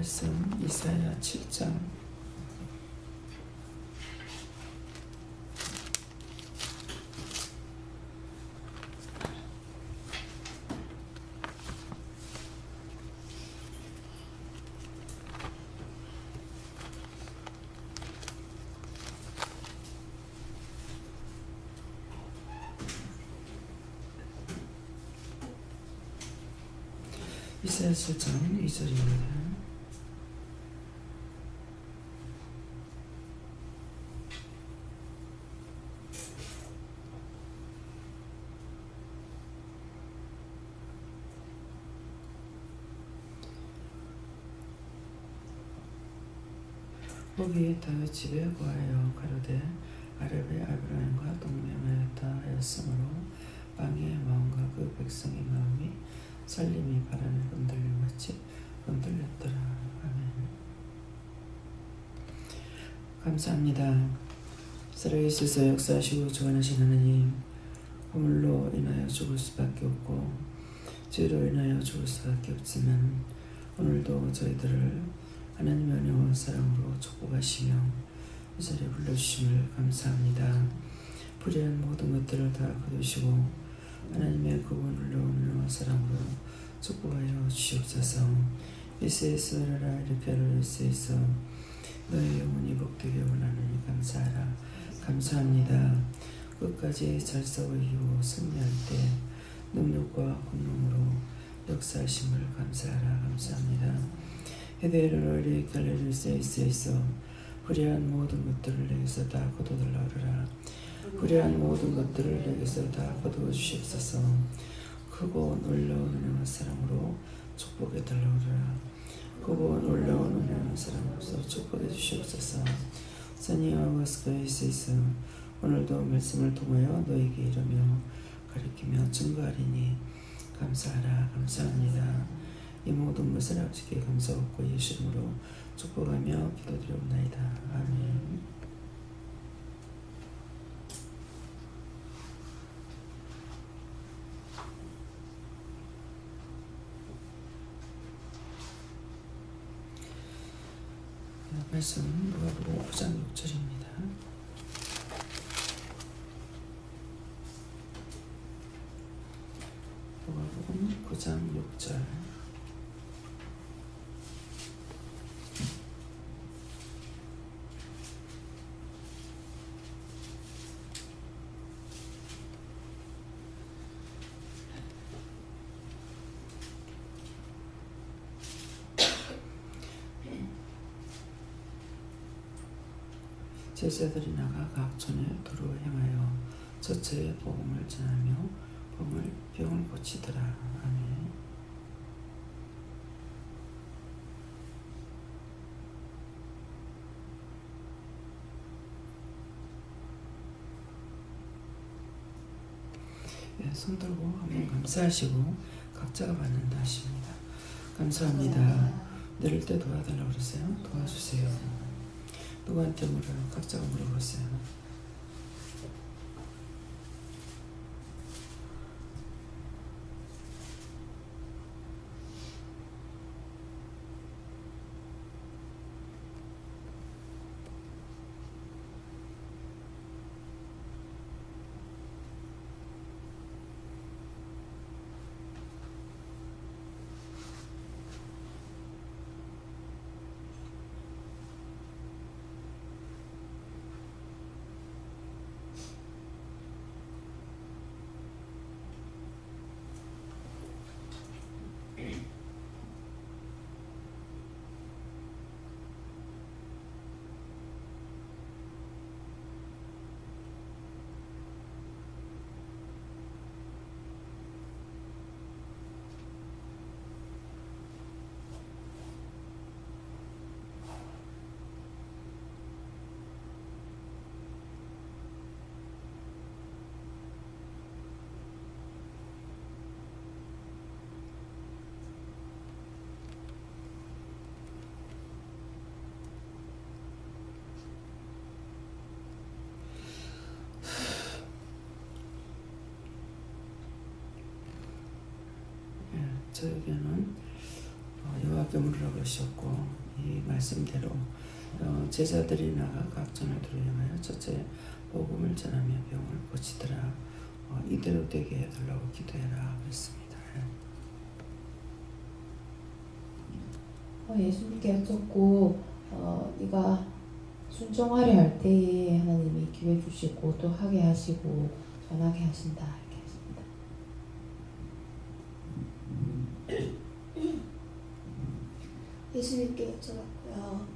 말씀 이사야 7장 이사야 7장 2절입니다. 거기에 다윗 집에 거하여 가로되 아랍의 아브라함과 동맹하였다 하였으므로 왕의 마음과 그 백성의 마음이 살림이 바람에 흔들림같이 흔들렸더라. 아멘. 감사합니다. 살아계셔서 역사하시고 주관하신 하나님, 허물로 인하여 죽을 수밖에 없고 죄로 인하여 죽을 수밖에 없지만 오늘도 저희들을 하나님의 은혜와 사랑으로 축복하시며 이 자리에 불러주심을 감사합니다. 불의한 모든 것들을 다 거두시고 하나님의 그분을 은혜와 사랑으로 축복하여 주시옵소서. 이스에서 하라 이렇게 하라 이스에서 너의 영혼이 복되게 원하느니 감사하라. 감사합니다. 끝까지 잘 싸워 이기고 승리할 때 능력과 권능으로 역사하심을 감사하라. 감사합니다. 헤데르리 갈레르세이스에서 불의한 모든 것들을 내게서 다 거둬들라. 불의한 모든 것들을 내게서 다 거두어 주시옵소서. 크고 놀라운 은혜와 사랑으로 축복해 달라오라. 크고 놀라운 은혜와 사랑으로 축복해 주시옵소서. 사니와 와스카이스에서 오늘도 말씀을 통하여 너에게 이르며 가리키며 증거하리니 감사하라. 감사합니다. 이 모든 것을 아버지께 감사하고 예수 이름으로 축복하며 기도드리옵나이다. 아멘. 말씀은 누가복음 9장 6절입니다. 누가복음 9장 6절. 제자들이 나가 각 촌에 두루 행하여 저처에 복음을 전하며 병을 고치더라. 아멘. 손 들고 한번 감사하시고 각자가 받는다 하십니다. 감사합니다. 내릴 때 도와달라고 그러세요. 도와주세요. 누구한테 물어요? 각자가 물어보세요. 저에게는 밖에 물으라고 하셨고 이 말씀대로 제자들이 나가 각전을 두루행하여 첫째 복음을 전하며 병을 고치더라. 이대로 되게 해달라고 기도해라 그랬습니다. 예수님께 여쭙고 네가 순종하려 할 때에 하나님이 기회 주시고 또 하게 하시고 전하게 하신다 이렇게 하십니다. 예수님께 여쭤봤고요.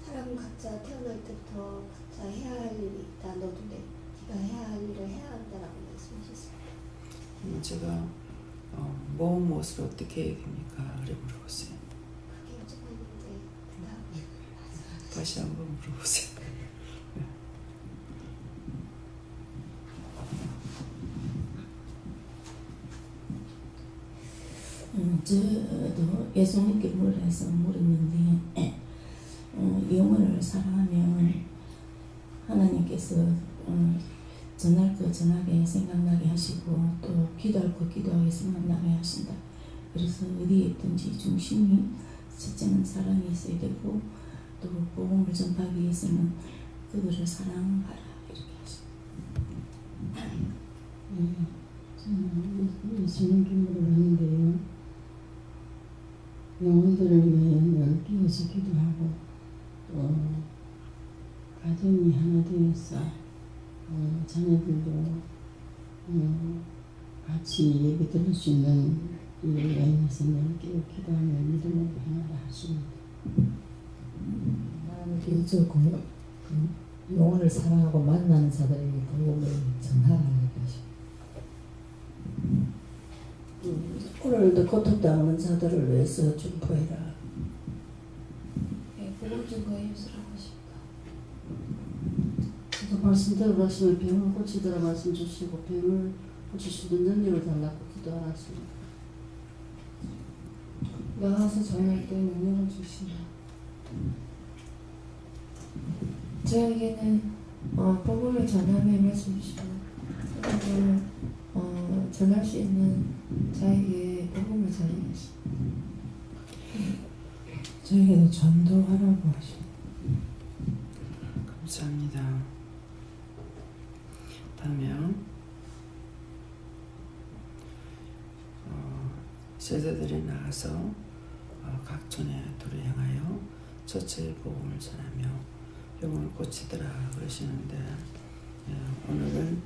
사람은 각자 태어날 때부터 각자 해야 할 일이 있다. 너도 네가 해야 할 일을 해야 한다라고 말씀하셨습니다. 제가 무엇을 어떻게 해야 됩니까? 그래 물어봤어요. 그렇게 여쭤봤는데 대답이 다시 한번 물어보세요. 저도 예수님께 물었는데 영혼을 사랑하면 하나님께서 전할 거 전하게 생각나게 하시고 또 기도할 거 기도하게 생각나게 하신다. 그래서 어디에 있든지 중심이 첫째는 사랑이 있어야 되고 또 복음을 전하기 위해서는 그들을 사랑하라 이렇게 하십니다. 저는 예수님께 물어봤는데요. 영혼들을 위해 늘 끼어서 기도하고 또 가정이 하나 되어서 자녀들도 같이 예배 들을 수 있는 일에 인해서 늘 끼어 기도하며 믿음으로 행하라 하십니다. 하나님께 여쭈고 영혼을 사랑하고 만나는 자들에게 복음을 전하라 이렇게 하십니다. 오늘도 고통당하는 자들을 위해서 중보해라. 복음 증거에 힘쓰라고 하십니다. 저도 말씀대로 하시면 병을 고치더라 말씀 주시고 병을 고칠 수 있는 능력을 달라고 기도하라 하십니다. 나가서 전할 때 능력을 주신다. 저에게는 복음을 전하며 말씀 주시고 복음을 전할 수 있는 자에게 복음을 전하게 하십니다. 저에게도 전도하라고 하십니다. 감사합니다. 다음에요. 제자들이 나가서 각촌에 두루행하여 첫째 복음을 전하며 병을 고치더라 그러시는데 오늘은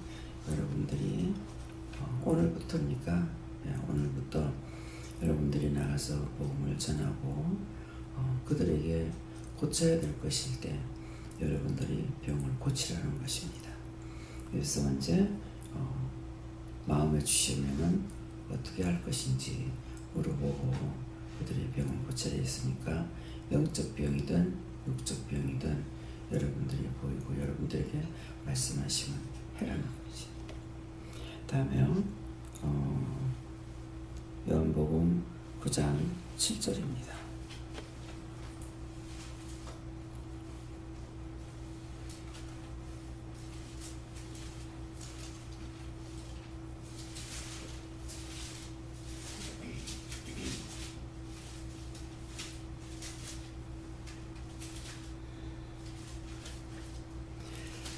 여러분들이 오늘부터니까 오늘부터 여러분들이 나가서 복음을 전하고 그들에게 고쳐야 될 것일 때 여러분들이 병을 고치라는 것입니다. 그래서 언제 마음에 주시면은 어떻게 할 것인지 물어보고 그들의 병을 고쳐야 했으니까 영적 병이든 육적 병이든 여러분들이 보이고 여러분들에게 말씀하시면 해라는 거지. 다음에요. 요한복음 9장 7절입니다.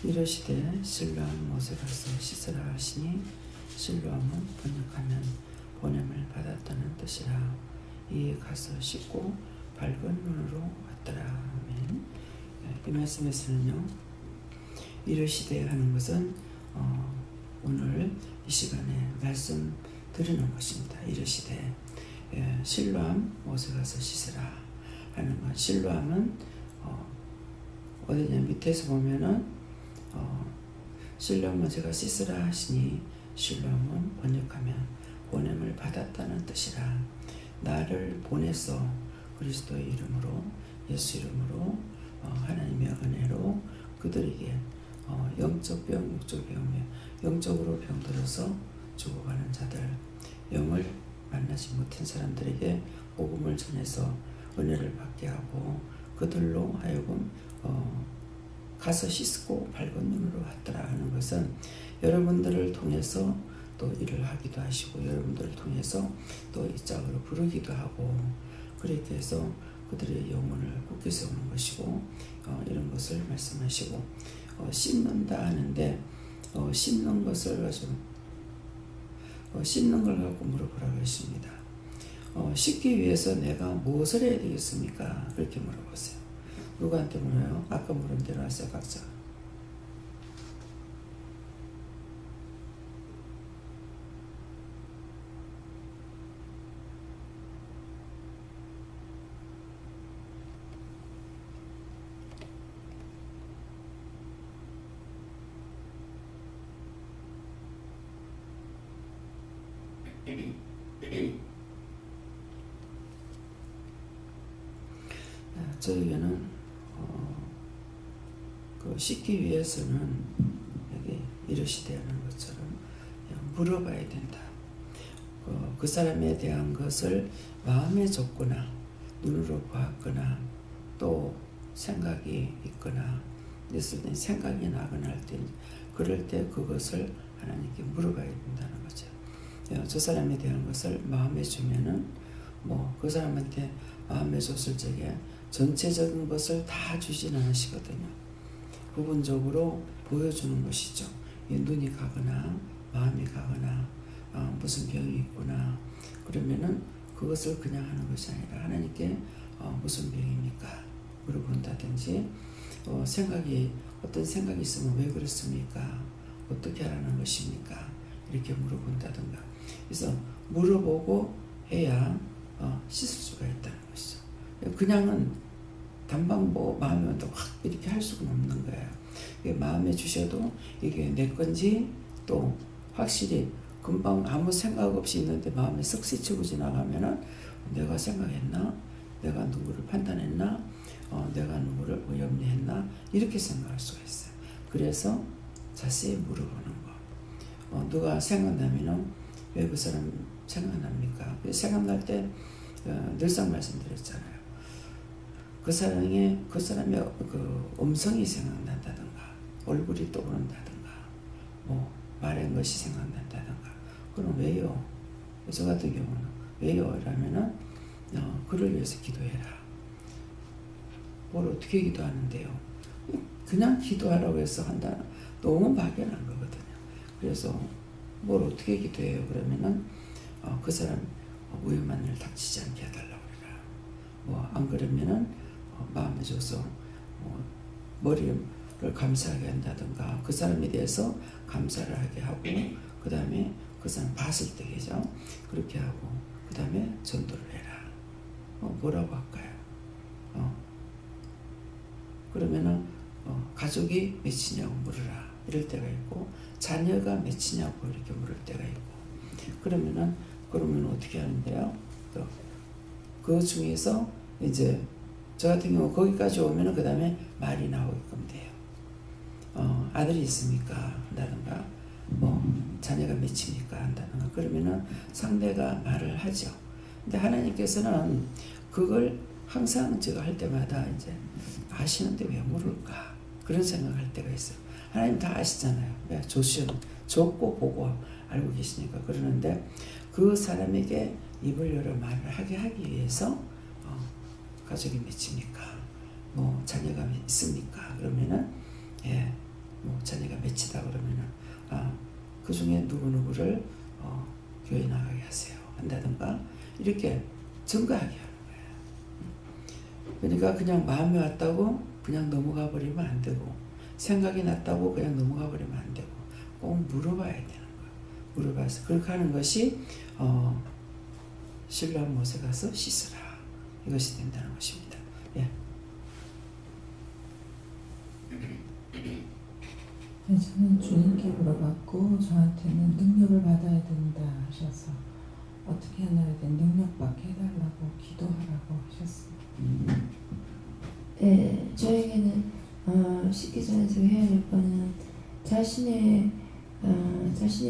이르시되 실로암 못에 가서 씻으라 하시니 실로암은 번역하면 보냄을 받았다는 뜻이라. 이에 가서 씻고 밝은 눈으로 왔더라. 아멘. 이 말씀에서는요, 이르시되 하는 것은 오늘 이 시간에 말씀 드리는 것입니다. 이르시되 실로암 못에 가서 씻으라 하는 것. 실로암은 어디냐 밑에서 보면은 실로암은 제가 씻으라 하시니 실로암은 번역하면 보냄을 받았다는 뜻이라. 나를 보내서 그리스도의 이름으로 예수 이름으로 하나님의 은혜로 그들에게 영적 병, 육적 병, 영적으로 병들어서 죽어가는 자들, 영을 만나지 못한 사람들에게 복음을 전해서 은혜를 받게 하고 그들로 하여금 가서 씻고 밝은 눈으로 왔더라 하는 것은 여러분들을 통해서 또 일을 하기도 하시고 여러분들을 통해서 또 이 짝으로 부르기도 하고 그렇게 해서 그들의 영혼을 굳게 세우는 것이고 이런 것을 말씀하시고 씹는다 하는데 씹는 것을 가지고 씹는 걸 갖고 물어보라고 했습니다. 씹기 위해서 내가 무엇을 해야 되겠습니까? 그렇게 물어보세요. 누구한테 물어요? 아까 물은 대로 하세요, 각자. 저에게는 씻기 위해서는 여기 이르시되 하는 것처럼 물어봐야 된다. 그 사람에 대한 것을 마음에 줬거나 눈으로 보았거나 또 생각이 있거나 있을 때 생각이 나거나 할 때 그럴 때 그것을 하나님께 물어봐야 된다는 거죠. 저 사람에 대한 것을 마음에 주면은 그 사람한테 마음에 줬을 적에 전체적인 것을 다 주진 않으시거든요. 부분적으로 보여주는 것이죠. 눈이 가거나 마음이 가거나 무슨 병이 있구나 그러면은 그것을 그냥 하는 것이 아니라 하나님께 무슨 병입니까? 물어본다든지 어떤 생각이 있으면 왜 그렇습니까? 어떻게 하라는 것입니까? 이렇게 물어본다든가. 그래서 물어보고 해야 씻을 수가 있다는 것이죠. 그냥은 단방 마음에 온다고 확 이렇게 할 수가 없는 거예요. 마음에 주셔도 이게 내 건지 또 확실히 금방 아무 생각 없이 있는데 마음에 쓱 스치고 지나가면은 내가 생각했나? 내가 누구를 판단했나? 내가 누구를 염려했나? 이렇게 생각할 수가 있어요. 그래서 자세히 물어보는 거. 누가 생각나면은 왜 그 사람 생각납니까? 생각날 때 늘상 말씀드렸잖아요. 그 사람의 그 음성이 생각난다든가 얼굴이 떠오른다든가 말한 것이 생각난다든가 그럼 왜요? 저 같은 경우는 왜요? 라면은 그를 위해서 기도해라. 뭘 어떻게 기도하는데요? 그냥 기도하라고 해서 한다. 너무 막연한 거거든요. 그래서 뭘 어떻게 기도해요? 그러면은 그 사람 위험한 일 닥치지 않게 해달라고 그래라. 안 그러면은 마음에 줘서 머리를 감사하게 한다든가 그 사람에 대해서 감사를 하게 하고 그 다음에 그 사람 봤을 때 그죠? 그렇게 하고 그 다음에 전도를 해라. 뭐라고 할까요? 그러면은 가족이 몇이냐고 물으라 이럴 때가 있고 자녀가 몇이냐고 이렇게 물을 때가 있고 그러면 어떻게 하는데요? 그 중에서 이제 저 같은 경우 거기까지 오면은 그 다음에 말이 나오게끔 돼요. 아들이 있습니까? 한다든가 자녀가 몇입니까? 한다든가 그러면은 상대가 말을 하죠. 근데 하나님께서는 그걸 항상 제가 할 때마다 이제 아시는데 왜 물을까? 그런 생각할 때가 있어요. 하나님 다 아시잖아요. 줬고 보고 알고 계시니까 그러는데 그 사람에게 입을 열어 말을 하게 하기 위해서 가족이 몇입니까? 자녀가 있습니까? 그러면은 자녀가 몇이다 그러면은 그 중에 누구누구를 교회 나가게 하세요. 한다든가 이렇게 증거하게 하는 거예요. 그러니까 그냥 마음에 왔다고 그냥 넘어가 버리면 안 되고 생각이 났다고 그냥 넘어가 버리면 안 되고 꼭 물어봐야 되는 거예요. 물어봐서 그렇게 하는 것이 신라한 못에 가서 씻으라. 이것이 된다는 것입니다. 예. 저는 주님께 물어봤고 저한테는 능력을 받아야 된다 하셔서 어떻게 하나에 대한 능력받게 해달라고 기도하라고 하셨어요. 네, 저에게는 씻기 전에 제가 해야 될 거는 자신의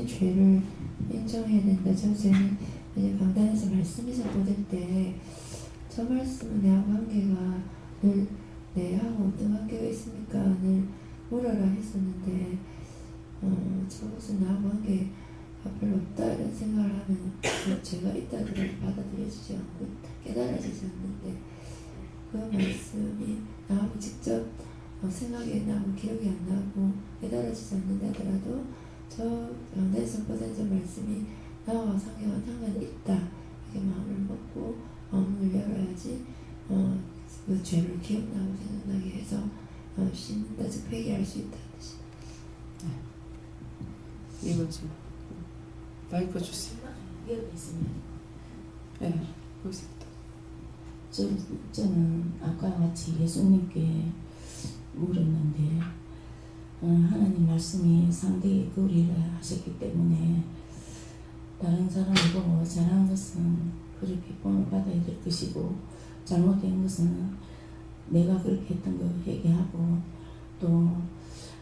죄를 인정해야 된다. 저는 이제 강단에서 말씀에서 보낼 때 저 말씀은 내하고 관계가 늘 내하고 어떤 관계가 있습니까? 늘 물어라 했었는데 저것은 나하고 관계가 별로 없다 이런 생각을 하면 제가 있다더라도 받아들여지지 않고 깨달아지지 않는데 그 말씀이 나하고 직접 생각이 나고 기억이 안 나고 깨달아지지 않는다 하더라도 저 강단에서 보낸 저 말씀이 나와 상경한 상관이 있다 이렇게 마음을 먹고 마음을 열어야지 그 죄를 기억나고 생각나게 해서 씻는다 즉 회개할 수 있다는 뜻입니다. 이번 좀 마이크 주세요. 여기 있으면 네, 거기서부터. 저는 아까 같이 예수님께 물었는데 하나님 말씀이 상대의 거리를 하셨기 때문에 다른 사람을 보고 잘한 것은 그렇게 본을 받아야 될 것이고 잘못된 것은 내가 그렇게 했던 거 회개하고 또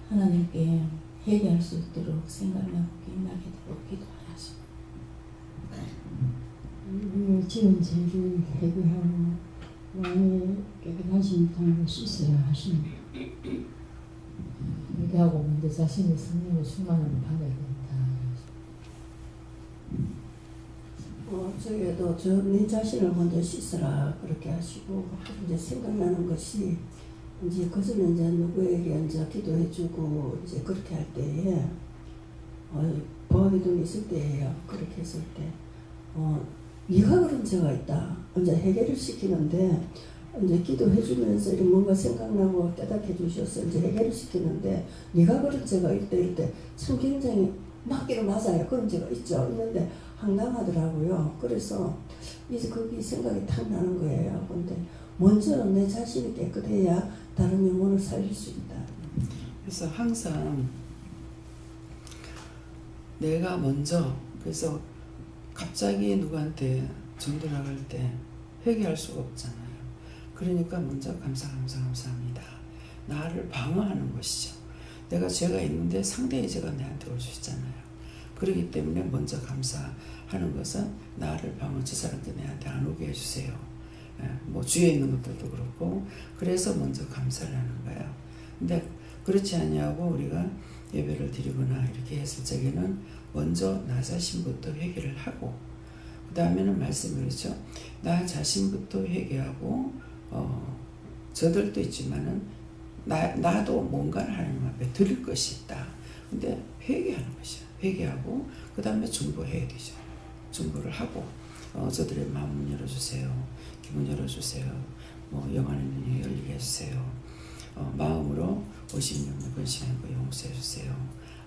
하나님께 회개할 수 있도록 생각나고 기억나게 되고 기도하십니다. 우리가 지은 죄를 회개하고 마음에 깨끗하지 못한 것을 씻어야 하십니다. 회개하고 먼저 자신의 성령의 충만함을 받아야 된다. 저기에도 네 자신을 먼저 씻어라 그렇게 하시고 이제 생각나는 것이 이제 그전에 이제 누구에게 이제 기도해주고 이제 그렇게 할 때에 보아기 돈이 있을 때예요. 그렇게 했을 때 네가 그런 죄가 있다. 이제 해결을 시키는데 이제 기도해주면서 이런 뭔가 생각나고 깨닫게 주셔서 이제 해결을 시키는데 네가 그런 죄가 있다 이럴 때 참 굉장히 맞기는 맞아요. 그런 죄가 있죠. 있는데 황당하더라고요. 그래서 이제 거기 생각이 탁 나는 거예요. 근데 먼저 내 자신이 깨끗해야 다른 영혼을 살릴 수 있다. 그래서 항상 내가 먼저 그래서 갑자기 누구한테 전도를 할 때 회개할 수가 없잖아요. 그러니까 먼저 감사합니다. 나를 방어하는 것이죠. 내가 죄가 있는데 상대의 죄가 내한테 올 수 있잖아요. 그렇기 때문에 먼저 감사하는 것은 나를 방어, 저 사람들 내한테 안 오게 해주세요. 뭐 주위에 있는 것들도 그렇고 그래서 먼저 감사를 하는 거예요. 근데 그렇지 않냐고 우리가 예배를 드리거나 이렇게 했을 적에는 먼저 나 자신부터 회개를 하고 그 다음에는 말씀이 그렇죠. 나 자신부터 회개하고 저들도 있지만은 나도 뭔가를 하나님 앞에 드릴 것이 있다. 근데 회개하는 것이야. 회개하고 그 다음에 중보해야 되죠. 중보를 하고 저들의 마음 열어주세요. 기분 열어주세요. 뭐 영안의 눈이 열리게 해주세요. 마음으로 의심령의 근심한 거 용서해주세요.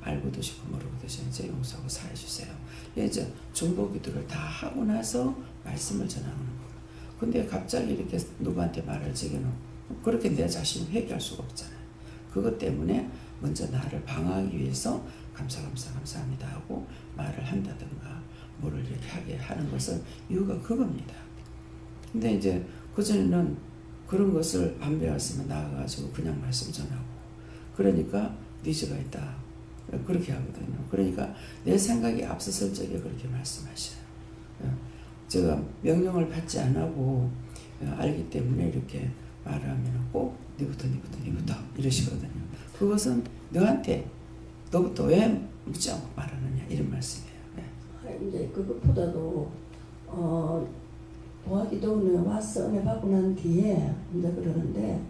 알고도 싶고 모르고도 싶은지 용서하고 사해주세요. 이제 중보 기도를 다 하고 나서 말씀을 전하는 거예요. 근데 갑자기 이렇게 누구한테 말을 적여놓고 그렇게 내 자신을 회개할 수가 없잖아요. 그것 때문에 먼저 나를 방어하기 위해서 감사합니다 하고 말을 한다든가 뭐를 이렇게 하게 하는 것은 이유가 그겁니다. 근데 이제 그전에는 그런 것을 안 배웠으면 나가가지고 그냥 말씀 전하고 그러니까 네 죄가 있다 그렇게 하거든요. 그러니까 내 생각이 앞서설 적에 그렇게 말씀하셔요. 제가 명령을 받지 않고 알기 때문에 이렇게 말을 하면 꼭 네부터 이러시거든요. 그것은 너부터 왜 묻지 않고 말하느냐 이런 말씀이에요. 이제 그것보다도 보아기도원에 와서 은혜 받고 난 뒤에 이제 그러는데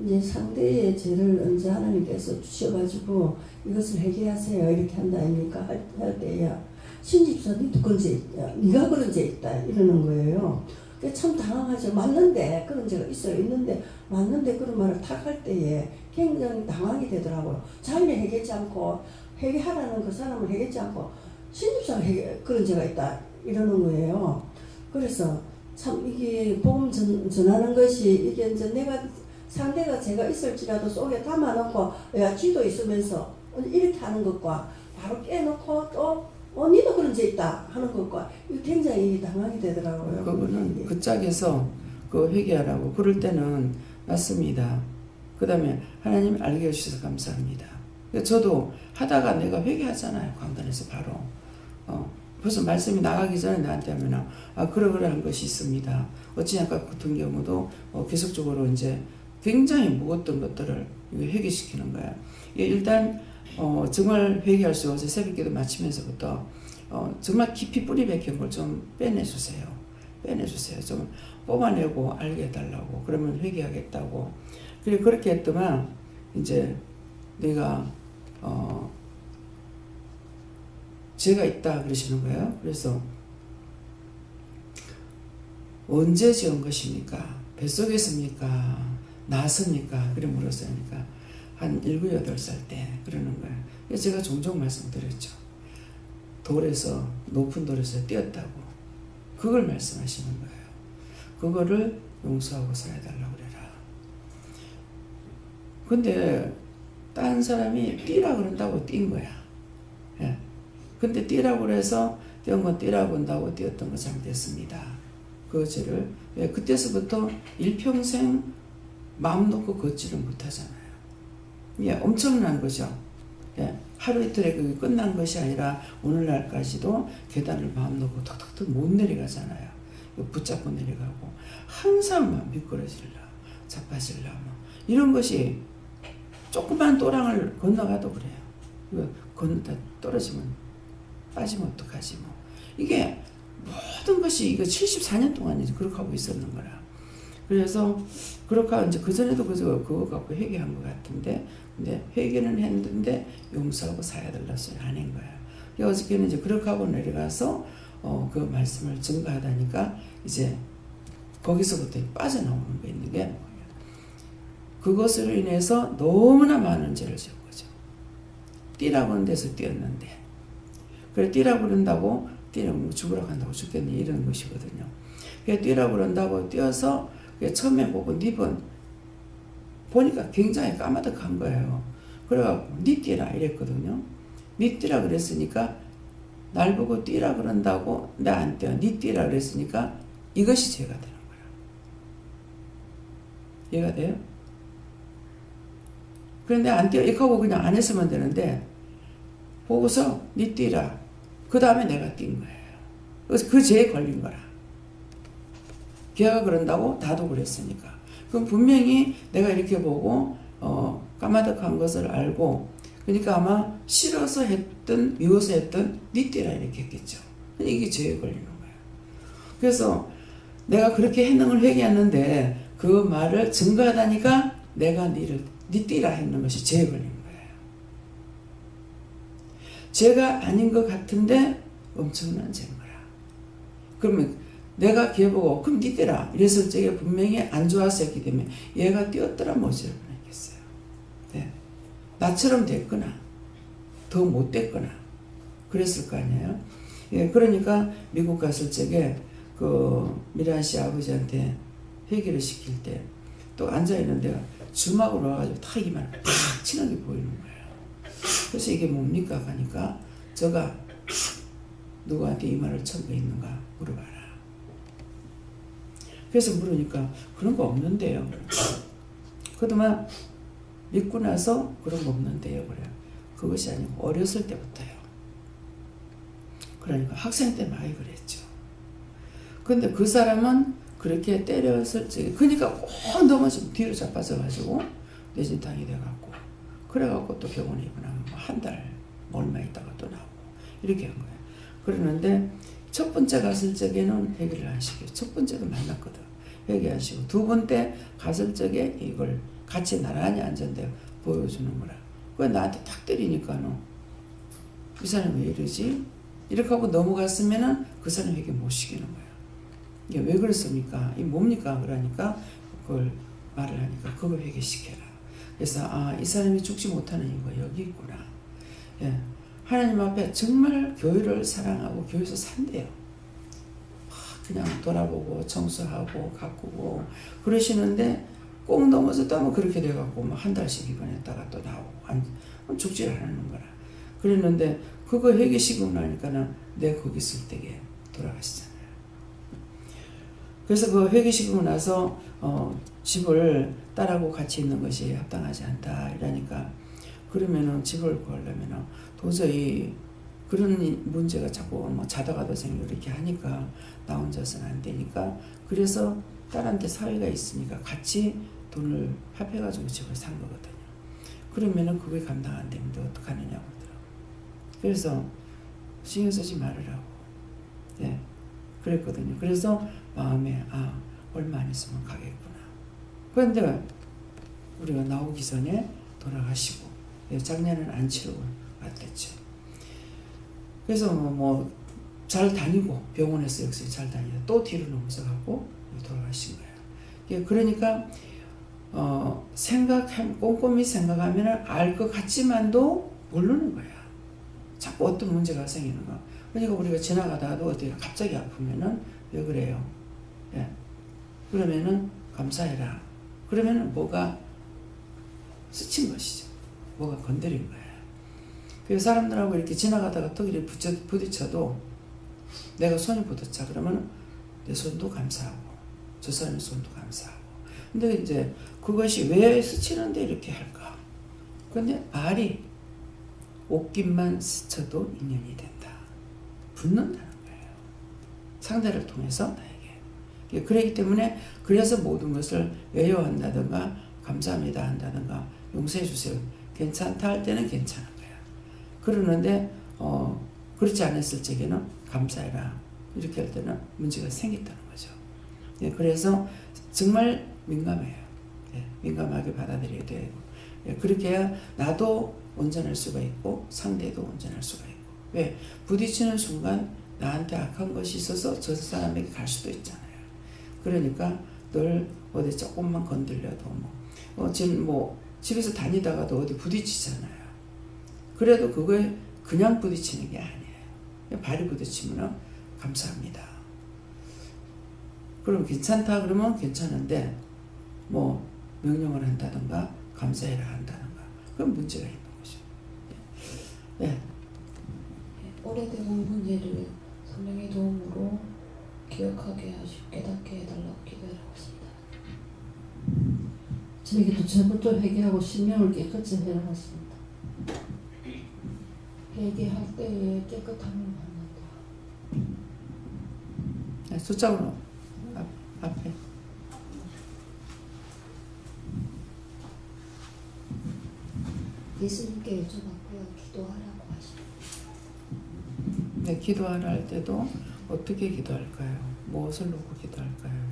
이제 상대의 죄를 이제 하나님께서 주셔가지고 이것을 회개하세요 이렇게 한다 아닙니까 할 때야 신집사 니도 그런 죄 있다 네가 그런 죄 있다 이러는 거예요. 참 당황하죠. 맞는데 그런 죄가 있어요. 있는데 맞는데 그런 말을 탁 할 때에 굉장히 당황이 되더라고요. 자기는 회개하지 않고 회개하라는 그 사람을 회개하지 않고 신집사가 그런 죄가 있다 이러는 거예요. 그래서 참 이게 복음 전하는 것이 이게 이제 내가 상대가 죄가 있을지라도 속에 담아놓고 야 쥐도 있으면서 이렇게 하는 것과 바로 깨놓고 또 니도 그런 죄 있다 하는 것과 굉장히 당황이 되더라고요. 그거는 그 짝에서 그 회개하라고 그럴 때는 맞습니다. 그 다음에 하나님 알게 해주셔서 감사합니다. 저도 하다가 내가 회개하잖아요. 강단에서 바로 벌써 말씀이 나가기 전에 나한테 하면 그러한 것이 있습니다. 어찌냐까 같은 경우도 계속적으로 이제 굉장히 무거웠던 것들을 회개시키는 거야. 일단 정말 회개할 수 없어서 새벽기도 마치면서부터 정말 깊이 뿌리 박힌 걸 좀 빼내주세요. 좀 뽑아내고 알게 해달라고. 그러면 회개하겠다고. 그래 그렇게 했더만 이제 내가 죄가 있다 그러시는 거예요. 그래서 언제 지은 것입니까? 뱃속에서입니까? 나섭니까? 그래 물었어요. 그러니까 한 7, 8살 때 그러는 거예요. 그래서 제가 종종 말씀드렸죠. 높은 돌에서 뛰었다고. 그걸 말씀하시는 거예요. 그거를 용서하고 살아달라고 그래라. 근데 다른 사람이 뛰라 그런다고 뛴 거야. 예. 근데 뛰라고 그래서 뛰었던 건 뛰라고 한다고 뛰었던 거 잘못됐습니다. 그 죄를 그때서부터 일평생 마음 놓고 걷지를 못하잖아요. 예, 엄청난 거죠. 예, 하루 이틀에 그게 끝난 것이 아니라 오늘날까지도 계단을 마음 놓고 턱턱턱 못 내려가잖아요. 붙잡고 내려가고 항상 막 미끄러질라 자빠질라 뭐 이런 것이 조그만 또랑을 건너가도 그래요. 이거 건너다 떨어지면 빠지면 어떡하지 뭐. 이게 모든 것이 이거 74년 동안 이제 그렇게 하고 있었는 거라. 그래서 그렇게 하고 이제 그전에도 그거 갖고 회개한 것 같은데, 근데 회개는 했는데 용서하고 사야 될라 소리 안 한 거야. 어저께는 이제 그렇게 하고 내려가서 그 말씀을 증거하다니까 이제 거기서부터 빠져나오는 게 있는 게 뭐예요? 그것으로 인해서 너무나 많은 죄를 지은 거죠. 뛰라고 하는 데서 뛰었는데, 그래 뛰라고 그런다고 뛰면 죽으러 간다고 죽겠네 이런 것이거든요. 그래 뛰라고 그런다고 뛰어서 처음에 보고 닙은 보니까 굉장히 까마득한 거예요. 그래갖고 니 뛰라 이랬거든요. 니 뛰라 그랬으니까 날 보고 뛰라 그런다고 나 안 뛰어 니 뛰라 그랬으니까 이것이 죄가 되는 거야. 이해가 돼요? 그런데 안 뛰어 이렇게 하고 그냥 안 했으면 되는데 보고서 니 뛰라 그 다음에 내가 뛴 거예요. 그래서 그 죄에 걸린 거라. 걔가 그런다고 나도 그랬으니까. 그럼 분명히 내가 이렇게 보고 까마득한 것을 알고 그러니까 아마 싫어서 했든 미워서 했든 니 뛰라 이렇게 했겠죠. 이게 죄에 걸리는 거예요. 그래서 내가 그렇게 행동을 회개했는데 그 말을 증거하다니까 내가 니 뛰라 했는 것이 죄에 걸린 거예요. 죄가 아닌 것 같은데 엄청난 죄인 거야. 그러면 내가 걔 보고 그럼 니 뛰라 이랬을 적에 분명히 안 좋아서 했기 때문에 얘가 뛰었더라 뭐지를 뻔했겠어요. 네. 나처럼 됐거나 더 못됐거나 그랬을 거 아니에요. 예, 그러니까 미국 갔을 적에 그 미란 씨 아버지한테 회개를 시킬 때 또 앉아있는데 주먹으로 와가지고 탁 이마를 팍 치는 게 보이는 거예요. 그래서 이게 뭡니까 하니까 저가 누구한테 이마를 천 거 있는가 물어봐라. 그래서 물으니까 그런 거 없는데요. 그동안 믿고 나서 그런 거 없는데요. 그래요. 그것이 아니고 어렸을 때부터요. 그러니까 학생 때 많이 그랬죠. 근데 그 사람은 그렇게 때렸을 적에 그러니까 꼭 넘어지면 뒤로 자빠져가지고 뇌진탕이 돼갖고 그래갖고 또 병원에 입원하면 한 달 얼마 있다가 또 나오고 이렇게 한 거예요. 그러는데 첫 번째 갔을 적에는 회개를 안 시켜요. 첫 번째도 만났거든. 회개 안 시키고 두 번째 갔을 적에 이걸 같이 나란히 앉았는데 보여주는 거라. 그 나한테 탁 때리니까 이 사람이 왜 이러지? 이렇게 하고 넘어갔으면은 그 사람 회개 못 시키는 거야. 이게 왜 그랬습니까? 이 뭡니까? 그러니까 그걸 말을 하니까 그거 회개시켜라. 그래서 이 사람이 죽지 못하는 이유가 여기 있구나. 예. 하나님 앞에 정말 교회를 사랑하고 교회에서 산대요. 그냥 돌아보고 청소하고 가꾸고 그러시는데 꼭 넘어졌다면 그렇게 돼갖고 한 달씩 입원했다가 또 나오고 죽지 않는 거라. 그랬는데 그거 회개시키고 나니까는 내가 거기 있을 때에 돌아가시잖아요. 그래서 그 회개시키고 나서 집을 딸하고 같이 있는 것이 합당하지 않다 이러니까 그러면은 집을 구하려면은 도저히 그런 문제가 자꾸 자다가도 생기고 이렇게 하니까 나 혼자서는 안 되니까 그래서 딸한테 사위가 있으니까 같이 돈을 합해가지고 집을 산 거거든요. 그러면은 그게 감당 안 되는데 어떡하느냐고 그러더라고요. 그래서 신경 쓰지 말으라고. 예, 그랬거든요. 그래서 마음에 얼마 안 있으면 가겠구나. 그런데 우리가 나오기 전에 돌아가시고 작년에는 안 치르고 왔댔죠. 그래서 뭐 잘 다니고 병원에서 역시 잘 다니다 또 뒤로 넘어서 가고 돌아가신 거예요. 그러니까 꼼꼼히 생각하면 알 것 같지만도 모르는 거야. 자꾸 어떤 문제가 생기는 거. 그러니까 우리가 지나가다가도 어디가 갑자기 아프면은 왜 그래요? 예. 그러면은 감사해라. 그러면은 뭐가 스친 것이죠. 뭐가 건드린 거예요. 그래서 사람들하고 이렇게 지나가다가 턱 이렇게 부딪혀도 내가 손이 부딪혀 그러면 내 손도 감사하고 저 사람의 손도 감사하고. 근데 이제 그것이 왜 스치는데 이렇게 할까? 근데 알이 옷깃만 스쳐도 인연이 된다. 붙는다는 거예요. 상대를 통해서 나에게. 그렇기 때문에 그래서 모든 것을 외워한다든가 감사합니다 한다든가 용서해 주세요. 괜찮다 할 때는 괜찮은 거야. 그러는데 그렇지 않았을 적에는 감사해라. 이렇게 할 때는 문제가 생겼다는 거죠. 예, 그래서 정말 민감해요. 예, 민감하게 받아들여야 돼요. 예, 그렇게 해야 나도 온전할 수가 있고 상대도 온전할 수가 있고. 왜? 부딪히는 순간 나한테 악한 것이 있어서 저 사람에게 갈 수도 있잖아요. 그러니까 늘 어디 조금만 건들려도 지금 집에서 다니다가도 어디 부딪히잖아요. 그래도 그거에 그냥 부딪히는 게 아니에요. 발이 부딪히면 감사합니다. 그럼 괜찮다 그러면 괜찮은데 명령을 한다든가 감사해라 한다든가 그럼 문제가 있는 거죠. 네. 오래된 문제를 성령의 도움으로 기억하게 하시고 깨닫게 해달라고 기도하고 있습니다. 저에게도 제부터 회개하고 신명을 깨끗이 해라 하십니다. 회개할 때에 깨끗함을 받는다. 네, 숫자로 앞에. 예수님께 여쭤봤고요. 기도하라고 하십니다. 네, 기도하라 할 때도 어떻게 기도할까요? 무엇을 놓고 기도할까요?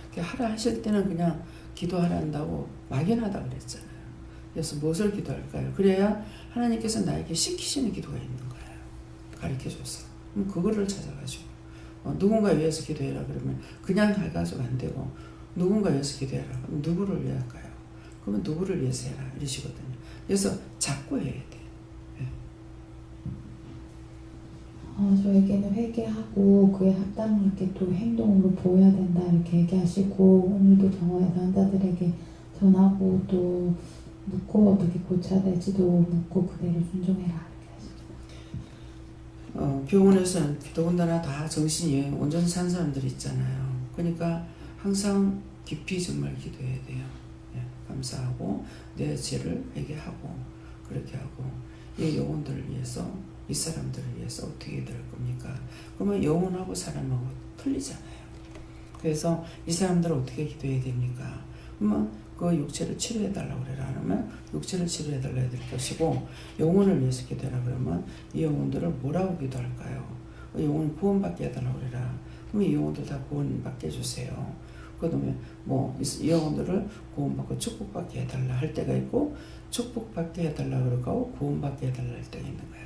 이렇게 하라 하실 때는 그냥 기도하라 한다고 막연하다 그랬잖아요. 그래서 무엇을 기도할까요? 그래야 하나님께서 나에게 시키시는 기도가 있는 거예요. 가르쳐줘서. 그럼 그거를 찾아가지고 누군가 위해서 기도해라 그러면 그냥 해가지고 안 되고 누군가 위해서 기도해라 그러면 누구를 위해 할까요? 그러면 누구를 위해서 해라 이러시거든요. 그래서 자꾸 해야 돼. 저에게는 회개하고 그에 합당하게 또 행동으로 보여야 된다 이렇게 얘기하시고 오늘도 정오의 사람들에게 전하고 또 묻고 어떻게 고쳐야 될지도 묻고 그대로 순종해라 이렇게 하시죠. 병원에서는 더군다나 다 정신이 온전히 산 사람들이 있잖아요. 그러니까 항상 깊이 정말 기도해야 돼요. 예, 감사하고 내 죄를 회개하고 그렇게 하고 이 영혼들을 위해서 이 사람들을 위해서 어떻게 될 겁니까? 그러면 영혼하고 사람하고 틀리잖아요. 그래서 이 사람들을 어떻게 기도해야 됩니까? 그러면 그 육체를 치료해달라고 그래라 하면 육체를 치료해달라 해야 될 것이고 영혼을 위해서 기도해라 그러면 이 영혼들을 뭐라고 기도할까요? 영혼을 구원받게 해달라고 그래라. 그러면 이 영혼들 다 구원받게 해주세요. 그 다음에 이 영혼들을 구원받고 축복받게 해달라 할 때가 있고 축복받게 해달라 그러고 구원받게 해달라 할 때가 있는 거예요.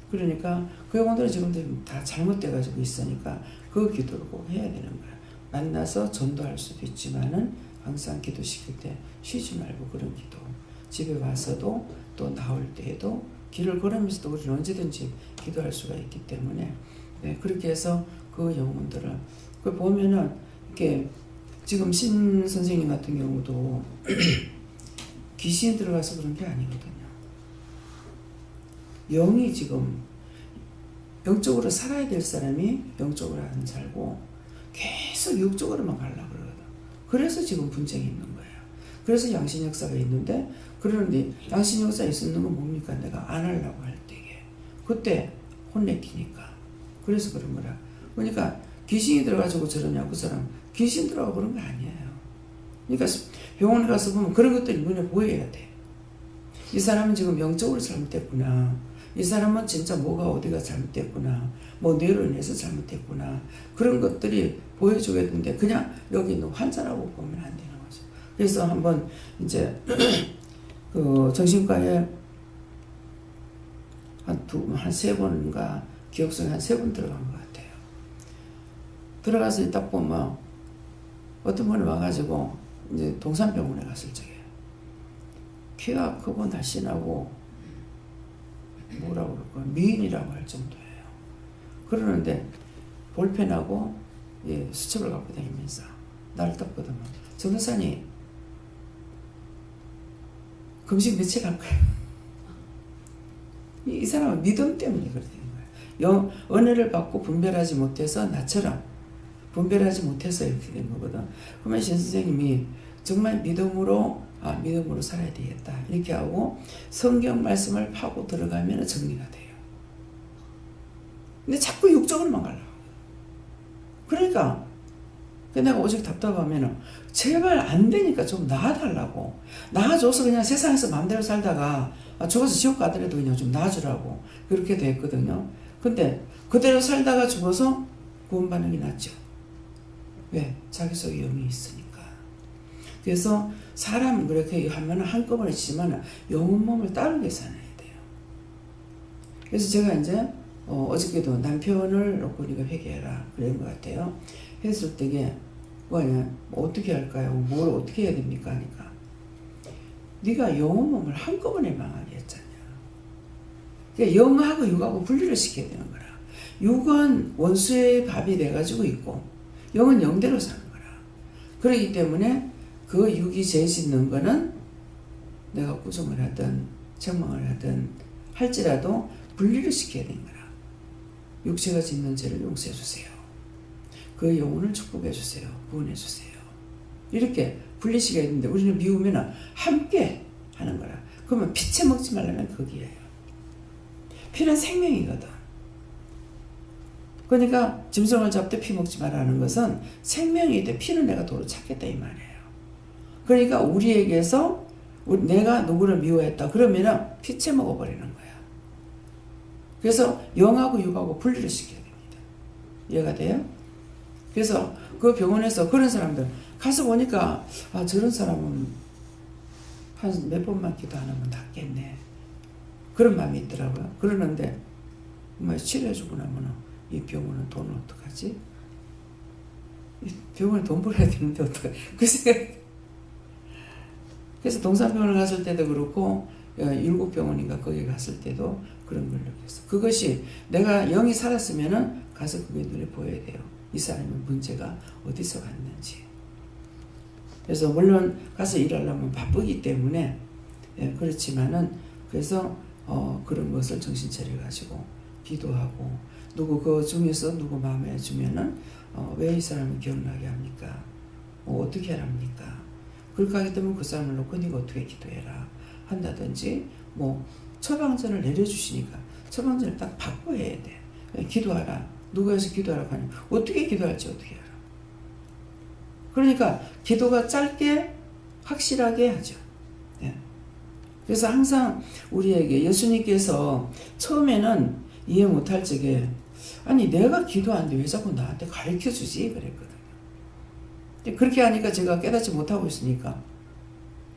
그러니까 그 영혼들은 지금 다 잘못돼가지고 있으니까 그 기도를 꼭 해야 되는 거야. 만나서 전도할 수도 있지만은 항상 기도시킬 때 쉬지 말고 그런 기도. 집에 와서도 또 나올 때에도 길을 걸으면서도 우리는 언제든지 기도할 수가 있기 때문에 네, 그렇게 해서 그 영혼들을 그 보면은 이렇게 지금 신 선생님 같은 경우도 귀신이 들어가서 그런 게 아니거든요. 영이 지금 영적으로 살아야 될 사람이 영적으로 안 살고 계속 육적으로만 가려고 그러거든. 그래서 지금 분쟁이 있는 거예요. 그래서 양신 역사가 있는데 그러는데 양신 역사 있는 건 뭡니까? 내가 안 하려고 할 때에 그때 혼내키니까 그래서 그런 거라. 그러니까 귀신이 들어가지고 저러냐 그 사람 귀신 들어가고 그런 거 아니에요. 그러니까 병원에 가서 보면 그런 것들이 눈에 보여야 돼. 이 사람은 지금 영적으로 잘못됐구나. 이 사람은 진짜 뭐가 어디가 잘못됐구나, 뭐 뇌로 인해서 잘못됐구나, 그런 것들이 보여줘야 되는데 그냥 여기 있는 환자라고 보면 안 되는 거죠. 그래서 한번 이제 그 정신과에 한 세 번인가 기억 속에 한 3번 들어간 것 같아요. 들어가서 딱 보면 어떤 분이 와가지고 이제 동산병원에 갔을 적에 키가 크고 날씬하고 뭐라고 그럴까 미인이라고 할 정도예요. 그러는데 볼펜하고 수첩을 갖고 다니면서 나를 딱 보더만 전도사님 금식 며칠 할 거예요. 이 사람은 믿음 때문에 그렇게 된 거예요. 은혜를 받고 분별하지 못해서 나처럼 분별하지 못해서 이렇게 된 거거든. 그러면 신 선생님이 정말 믿음으로 살아야 되겠다 이렇게 하고 성경 말씀을 파고 들어가면 정리가 돼요. 근데 자꾸 육적으로만 가려고. 그러니까 내가 오직 답답하면 제발 안 되니까 좀 나아달라고. 나아줘서 그냥 세상에서 마음대로 살다가 죽어서 지옥 가더라도 그냥 좀 나아주라고 그렇게 됐거든요. 근데 그대로 살다가 죽어서 구원받는 게 낫죠. 왜? 자기 속에 영이 있으니까. 그래서 사람은 그렇게 하면 한꺼번에 지만 영혼 몸을 따르게 살아야 돼요. 그래서 제가 이제 어저께도 남편을 놓고 네가 회개해라 그런 것 같아요. 했을 때게 뭐냐 어떻게 할까요? 뭘 어떻게 해야 됩니까? 하니까 네가 영혼 몸을 한꺼번에 망하게 했잖냐. 그러니까 영하고 육하고 분리를 시켜야 되는 거라. 육은 원수의 밥이 돼가지고 있고 영은 영대로 사는 거라. 그렇기 때문에 그 육이 죄 짓는 거는 내가 꾸중을 하든 책망을 하든 할지라도 분리를 시켜야 되는 거라. 육체가 짓는 죄를 용서해 주세요. 그 영혼을 축복해 주세요. 구원해 주세요. 이렇게 분리시켜야 되는데 우리는 미우면 함께 하는 거라. 그러면 피채 먹지 말라면 거기에요. 피는 생명이거든. 그러니까 짐승을 잡되 피 먹지 말라는 것은 생명이되 피는 내가 도로 찾겠다 이 말이에요. 그러니까 우리에게서 내가 누구를 미워했다 그러면은 피채 먹어버리는 거야. 그래서 영하고 육하고 분리를 시켜야 됩니다. 이해가 돼요? 그래서 그 병원에서 그런 사람들 가서 보니까 저런 사람은 한 몇 번만 기도 안 하면 낫겠네 그런 마음이 있더라고요. 그러는데 치료해주고 나면 이 병원은 돈을 어떡하지? 이 병원에 돈 벌어야 되는데 어떡하지? 그 생각이. 그래서 동산병원을 갔을 때도 그렇고 율곡병원인가 거기 갔을 때도 그런 걸 느꼈어. 그것이 내가 영이 살았으면은 가서 그게 눈에 보여야 돼요. 이 사람의 문제가 어디서 왔는지. 그래서 물론 가서 일하려면 바쁘기 때문에 그렇지만은 그래서 그런 것을 정신 차려 가지고 기도하고 누구 그 중에서 누구 마음에 주면은 왜 이 사람을 기억나게 합니까? 어떻게 하랍니까? 그렇게 하기 때문에 그 사람을 놓고 네가 어떻게 기도해라 한다든지 뭐 처방전을 내려주시니까 처방전을 딱 받고 해야 돼. 기도하라. 누구에서 기도하라고 하냐. 어떻게 기도할지 어떻게 알아. 그러니까 기도가 짧게 확실하게 하죠. 네. 그래서 항상 우리에게 예수님께서 처음에는 이해 못할 적에 아니 내가 기도하는데 왜 자꾸 나한테 가르쳐주지 그랬거든요. 그렇게 하니까 제가 깨닫지 못하고 있으니까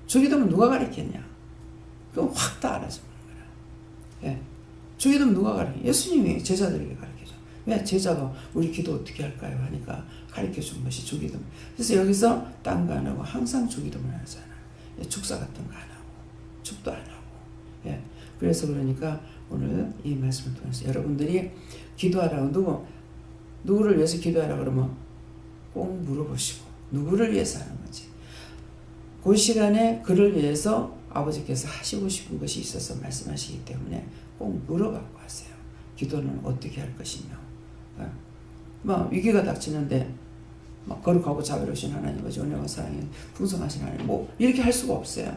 주기도면 누가 가르쳤냐. 그럼 확 다 알아주는 거라. 예. 주기도면 누가 가르쳐? 예수님이 제자들에게 가르쳐줘. 왜? 제자가 우리 기도 어떻게 할까요? 하니까 가르쳐준 것이 주기도면. 그래서 여기서 딴 거 안 하고 항상 주기도면 하잖아. 예. 축사 같은 거 안 하고 축도 안 하고. 예. 그래서 그러니까 오늘 이 말씀을 통해서 여러분들이 기도하라고 누구를 위해서 기도하라 그러면 꼭 물어보시고 누구를 위해서 하는 건지 그 시간에 그를 위해서 아버지께서 하시고 싶은 것이 있어서 말씀하시기 때문에 꼭 물어갖고 하세요. 기도는 어떻게 할 것이며 뭐 위기가 닥치는데 막 거룩하고 자비로우신 하나님 아버지 은혜와 사랑이 풍성하신 하나님 뭐 이렇게 할 수가 없어요.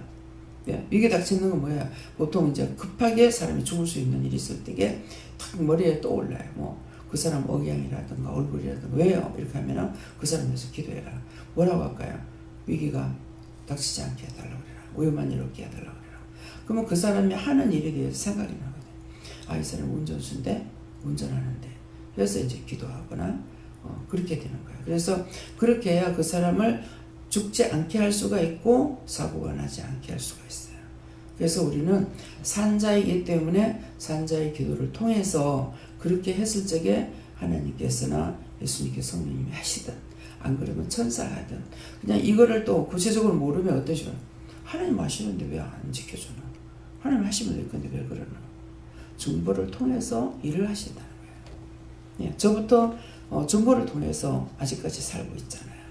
예, 위기 닥치는 건 뭐야? 보통 이제 급하게 사람이 죽을 수 있는 일이 있을 때게 탁 머리에 떠올라요. 뭐 그 사람 억양이라든가 얼굴이라든가 왜요? 이렇게 하면은 그 사람에서 기도해라. 뭐라고 할까요? 위기가 닥치지 않게 해달라고 그래라. 위험한 일 없게 해달라고 그래라. 그러면 그 사람이 하는 일에 대해서 생각이 나거든요. 아, 이 사람 운전수인데 운전하는데 그래서 이제 기도하거나 그렇게 되는 거예요. 그래서 그렇게 해야 그 사람을 죽지 않게 할 수가 있고 사고가 나지 않게 할 수가 있어요. 그래서 우리는 산자이기 때문에 산자의 기도를 통해서 그렇게 했을 적에 하나님께서나 예수님께서 성령님이 하시든 안 그러면 천사가 하든 그냥 이거를 또 구체적으로 모르면 어떠죠? 하나님 하시는데 왜 안 지켜주나? 하나님 하시면 될 건데 왜 그러나? 중보를 통해서 일을 하신다는 거예요. 예, 저부터 중보를 통해서 아직까지 살고 있잖아요.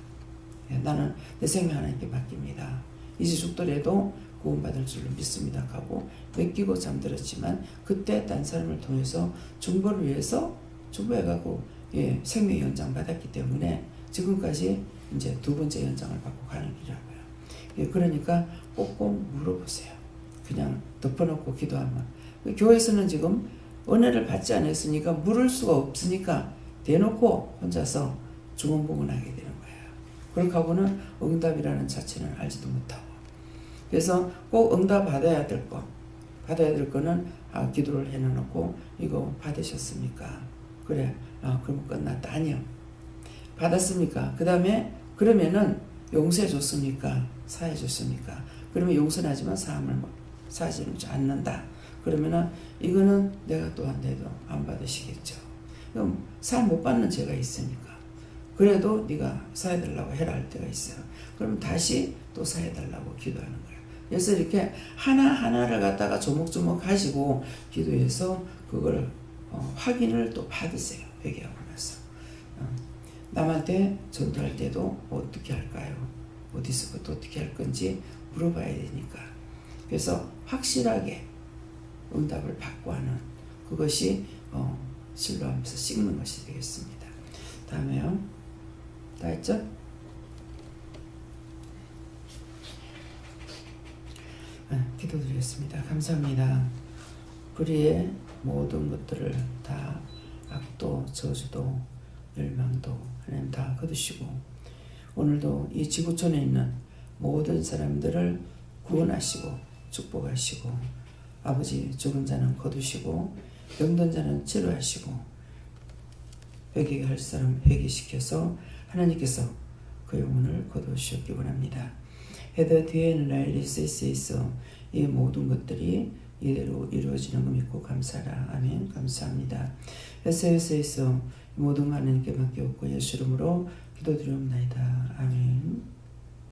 예, 나는 내 생명 하나님께 맡깁니다. 이제 죽더라도 구원받을 줄로 믿습니다 하고 맡기고 잠들었지만 그때 딴 사람을 통해서 중보를 위해서 중보해가고 예, 생명 연장 받았기 때문에 지금까지 이제 두 번째 연장을 받고 가는 길이라고요. 예, 그러니까 꼭꼭 물어보세요. 그냥 덮어놓고 기도하면 교회에서는 지금 은혜를 받지 않았으니까 물을 수가 없으니까 대놓고 혼자서 주문부문하게 되는 거예요. 그렇게 하고는 응답이라는 자체는 알지도 못하고 그래서 꼭 응답 받아야 될 거는 기도를 해놓고 이거 받으셨습니까? 그래 그러면 끝났다. 아니요. 받았습니까? 그 다음에 그러면은 용서해 줬습니까? 사해 줬습니까? 그러면 용서는 하지만 사하지는 않는다. 그러면은 이거는 내가 또한 내도 안 받으시겠죠. 그럼 사 못 받는 죄가 있으니까 그래도 네가 사해달라고 해라 할 때가 있어요. 그럼 다시 또 사해달라고 기도하는 거예요. 그래서 이렇게 하나하나를 갖다가 조목조목 하시고 기도해서 그걸 확인을 또 받으세요. 회개하고 나서 남한테 전도할 때도 어떻게 할까요? 어디서부터 어떻게 할 건지 물어봐야 되니까 그래서 확실하게 응답을 받고 하는 그것이 신뢰하면서 씹는 것이 되겠습니다. 다음에요. 다 했죠? 기도드리겠습니다. 감사합니다. 불의의 모든 것들을 다 악도 저주도 멸망도 하나님 다 거두시고 오늘도 이 지구촌에 있는 모든 사람들을 구원하시고 축복하시고 아버지 죽은 자는 거두시고 병든 자는 치료하시고 회개할 사람 회개시켜서 하나님께서 그 영혼을 거두시기 원합니다. 헤더 뒤에는 라일리스에 있어 이 모든 것들이 이대로 이루어지는 거 믿고 감사하라. 아멘. 감사합니다. 에서에서 모든 하나님께 맡겨놓고 예수 이름으로 기도드리옵나이다. 아멘.